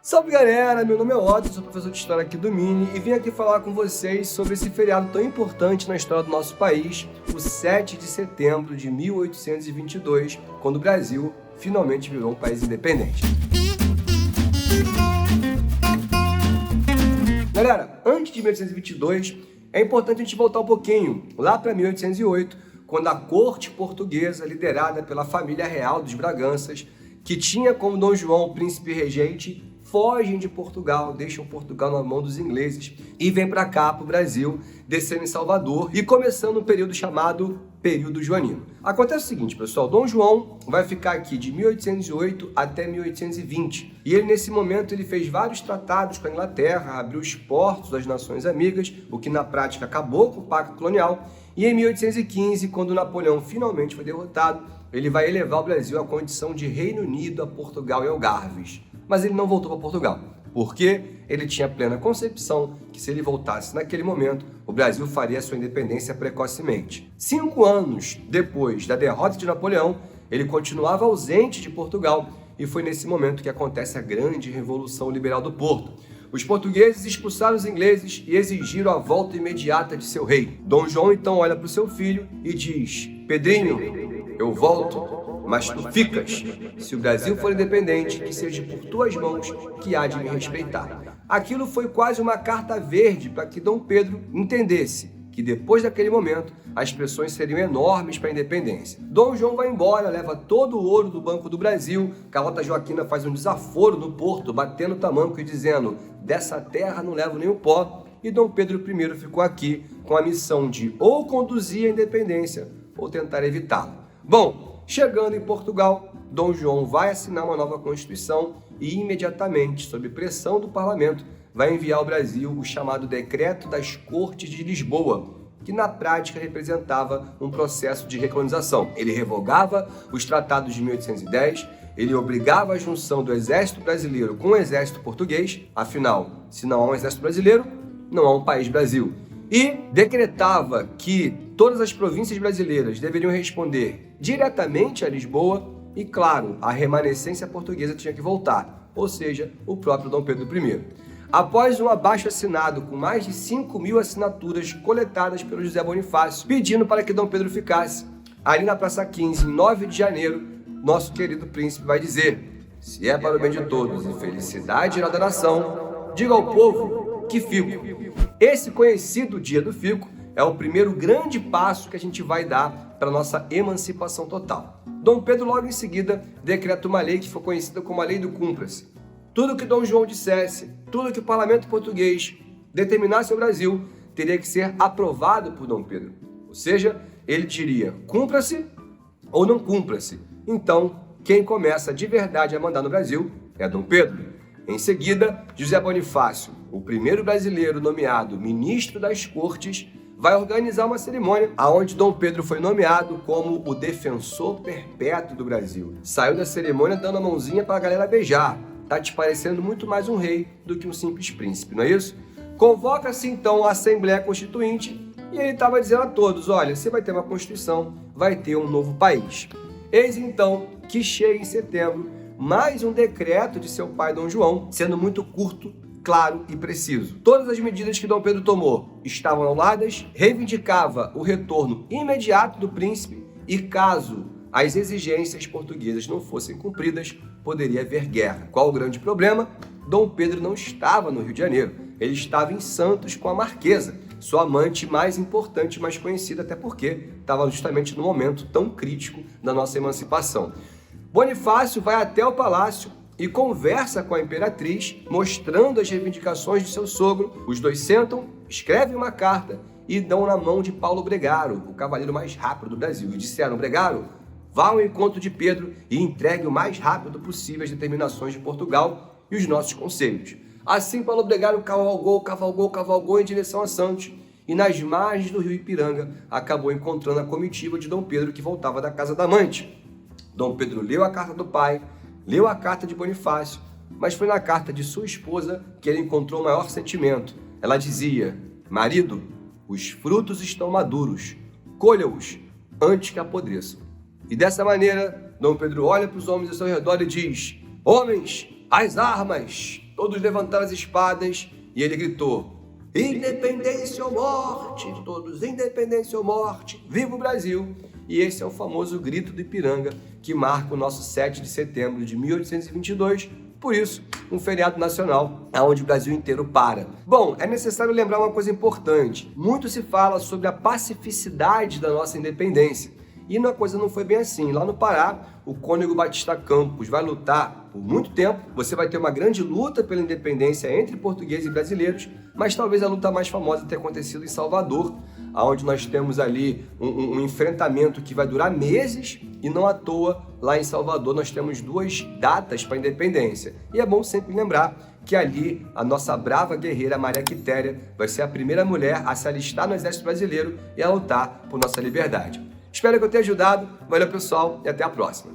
Salve galera, meu nome é Otto, sou professor de História aqui do Mini e vim aqui falar com vocês sobre esse feriado tão importante na história do nosso país, o 7 de setembro de 1822, quando o Brasil finalmente virou um país independente. Galera, antes de 1822, é importante a gente voltar um pouquinho, lá para 1808, quando a corte portuguesa, liderada pela família real dos Braganças, que tinha como Dom João o príncipe regente, fogem de Portugal, deixam Portugal na mão dos ingleses e vêm para cá, para o Brasil, descendo em Salvador e começando um período chamado período joanino. Acontece o seguinte, pessoal, Dom João vai ficar aqui de 1808 até 1820 e ele, nesse momento, ele fez vários tratados com a Inglaterra, abriu os portos das nações amigas, o que na prática acabou com o pacto colonial, e em 1815, quando Napoleão finalmente foi derrotado, ele vai elevar o Brasil à condição de Reino Unido, a Portugal e Algarves. Mas ele não voltou para Portugal, porque ele tinha plena concepção que se ele voltasse naquele momento, o Brasil faria sua independência precocemente. 5 anos depois da derrota de Napoleão, ele continuava ausente de Portugal e foi nesse momento que acontece a grande Revolução Liberal do Porto. Os portugueses expulsaram os ingleses e exigiram a volta imediata de seu rei. Dom João então olha para o seu filho e diz: Pedrinho, eu volto, mas tu ficas. Se o Brasil for independente, que seja por tuas mãos que há de me respeitar. Aquilo foi quase uma carta verde para que Dom Pedro entendesse que depois daquele momento as pressões seriam enormes para a independência. Dom João vai embora, leva todo o ouro do Banco do Brasil, Carlota Joaquina faz um desaforo no porto, batendo tamanco e dizendo: dessa terra não levo nem o pó, e Dom Pedro I ficou aqui com a missão de ou conduzir a independência ou tentar evitá-la. Bom, chegando em Portugal, Dom João vai assinar uma nova Constituição e imediatamente, sob pressão do parlamento, vai enviar ao Brasil o chamado Decreto das Cortes de Lisboa, que na prática representava um processo de recolonização. Ele revogava os tratados de 1810, ele obrigava a junção do exército brasileiro com o exército português, afinal, se não há um exército brasileiro, não há um país Brasil. E decretava que todas as províncias brasileiras deveriam responder diretamente a Lisboa e, claro, a remanescência portuguesa tinha que voltar, ou seja, o próprio Dom Pedro I. Após um abaixo-assinado com mais de 5.000 assinaturas coletadas pelo José Bonifácio, pedindo para que Dom Pedro ficasse, ali na Praça 15, em 9 de janeiro, nosso querido príncipe vai dizer: se é para o bem de todos e felicidade geral da nação, diga ao povo que fico. Esse conhecido Dia do Fico é o primeiro grande passo que a gente vai dar para a nossa emancipação total. Dom Pedro, logo em seguida, decreta uma lei que foi conhecida como a Lei do Cumpra-se. Tudo que Dom João dissesse, tudo que o parlamento português determinasse ao Brasil, teria que ser aprovado por Dom Pedro. Ou seja, ele diria: cumpra-se ou não cumpra-se. Então, quem começa de verdade a mandar no Brasil é Dom Pedro. Em seguida, José Bonifácio, o primeiro brasileiro nomeado ministro das Cortes, vai organizar uma cerimônia onde Dom Pedro foi nomeado como o defensor perpétuo do Brasil. Saiu da cerimônia dando a mãozinha para a galera beijar. Tá te parecendo muito mais um rei do que um simples príncipe, não é isso? Convoca-se então a Assembleia Constituinte e ele estava dizendo a todos: olha, você vai ter uma Constituição, vai ter um novo país. Eis então que chega em setembro mais um decreto de seu pai Dom João, sendo muito curto, claro e preciso. Todas as medidas que Dom Pedro tomou estavam anuladas, reivindicava o retorno imediato do príncipe e, caso as exigências portuguesas não fossem cumpridas, poderia haver guerra. Qual o grande problema? Dom Pedro não estava no Rio de Janeiro, ele estava em Santos com a Marquesa, sua amante mais importante e mais conhecida, até porque estava justamente no momento tão crítico da nossa emancipação. Bonifácio vai até o palácio e conversa com a imperatriz, mostrando as reivindicações de seu sogro. Os dois sentam, escrevem uma carta e dão na mão de Paulo Bregaro, o cavaleiro mais rápido do Brasil, e disseram: Bregaro, vá ao encontro de Pedro e entregue o mais rápido possível as determinações de Portugal e os nossos conselhos. Assim, Paulo Bregaro cavalgou em direção a Santos e, nas margens do rio Ipiranga, acabou encontrando a comitiva de Dom Pedro, que voltava da casa da amante. Dom Pedro leu a carta do pai, leu a carta de Bonifácio, mas foi na carta de sua esposa que ele encontrou o maior sentimento. Ela dizia: marido, os frutos estão maduros, colha-os antes que apodreçam. E dessa maneira, Dom Pedro olha para os homens ao seu redor e diz: homens, às armas! todos levantaram as espadas e ele gritou: independência ou morte, todos, independência ou morte, viva o Brasil! E esse é o famoso grito do Ipiranga, que marca o nosso 7 de setembro de 1822, por isso, um feriado nacional, onde o Brasil inteiro para. Bom, é necessário lembrar uma coisa importante. Muito se fala sobre a pacificidade da nossa independência. E a coisa não foi bem assim. Lá no Pará, o Cônego Batista Campos vai lutar por muito tempo. Você vai ter uma grande luta pela independência entre portugueses e brasileiros, mas talvez a luta mais famosa tenha acontecido em Salvador, onde nós temos ali um enfrentamento que vai durar meses, e não à toa, lá em Salvador, nós temos 2 datas para a independência. E é bom sempre lembrar que ali a nossa brava guerreira Maria Quitéria vai ser a primeira mulher a se alistar no Exército Brasileiro e a lutar por nossa liberdade. Espero que eu tenha ajudado. Valeu, pessoal, e até a próxima.